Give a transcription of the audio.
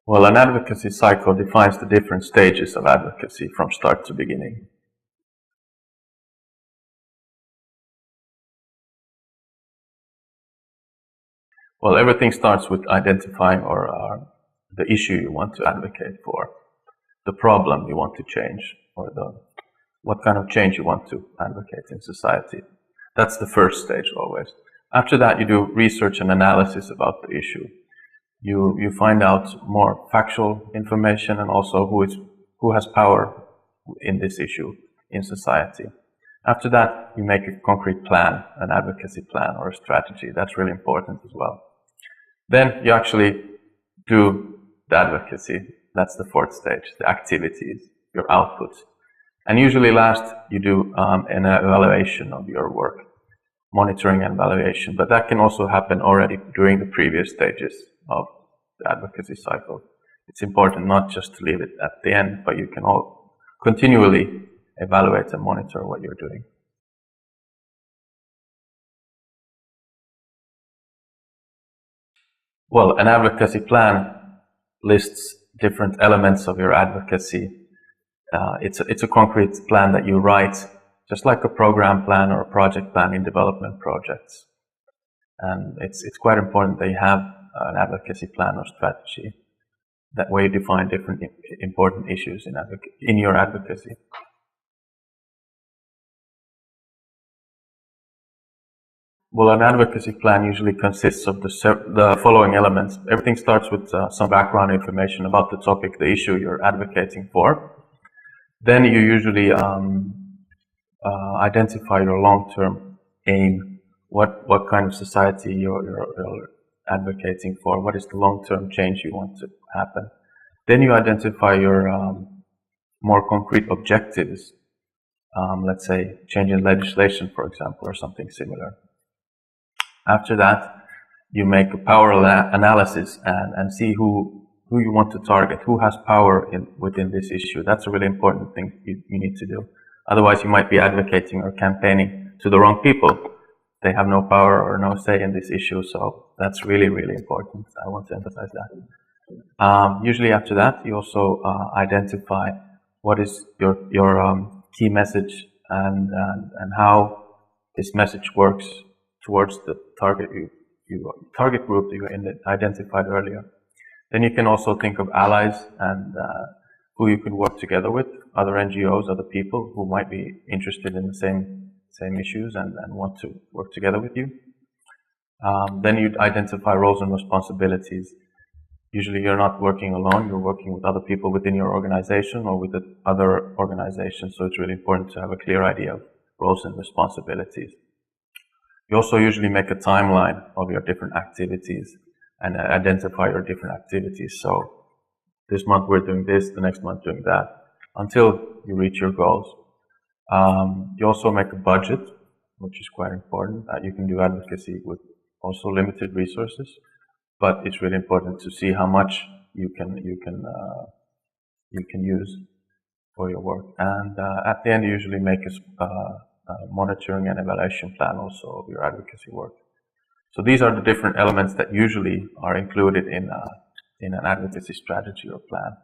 Well, an advocacy cycle defines the different stages of advocacy from start to beginning. Well, everything starts with identifying the issue you want to advocate for, the problem you want to change, or what kind of change you want to advocate in society. That's the first stage always. After that, you do research and analysis about the issue. You find out more factual information and also who has power in this issue in society. After that, you make a concrete plan, an advocacy plan or a strategy. That's really important as well. Then you actually do the advocacy. That's the fourth stage, the activities, your outputs. And usually last, you do an evaluation of your work, monitoring and evaluation. But that can also happen already during the previous stages of the advocacy cycle. It's important not just to leave it at the end, but you can all continually evaluate and monitor what you're doing. Well, an advocacy plan lists different elements of your advocacy. It's a concrete plan that you write, just like a program plan or a project plan in development projects. And it's quite important that you have an advocacy plan or strategy. That way you define different important issues in your advocacy. Well, an advocacy plan usually consists of the following elements. Everything starts with some background information about the topic, the issue you're advocating for. Then you usually identify your long-term aim. What kind of society you're advocating for? What is the long-term change you want to happen? Then you identify your more concrete objectives. Let's say changing legislation, for example, or something similar. After that, you make a power analysis and see who you want to target, who has power within this issue. That's a really important thing you need to do. Otherwise, you might be advocating or campaigning to the wrong people. They have no power or no say in this issue, so that's really, really important. I want to emphasize that. Usually after that, you also identify what is your key message and how this message works towards the target group that you identified earlier. Then you can also think of allies and who you could work together with, other NGOs, other people who might be interested in the same issues and want to work together with you. Then you identify roles and responsibilities. Usually you're not working alone, you're working with other people within your organization or with the other organizations, so it's really important to have a clear idea of roles and responsibilities. You also usually make a timeline of your different activities and identify your different activities. So this month we're doing this, the next month doing that, until you reach your goals. You also make a budget, which is quite important. You can do advocacy with also limited resources, but it's really important to see how much you can use for your work. And at the end, you usually make a monitoring and evaluation plan also of your advocacy work. So these are the different elements that usually are included in an advocacy strategy or plan.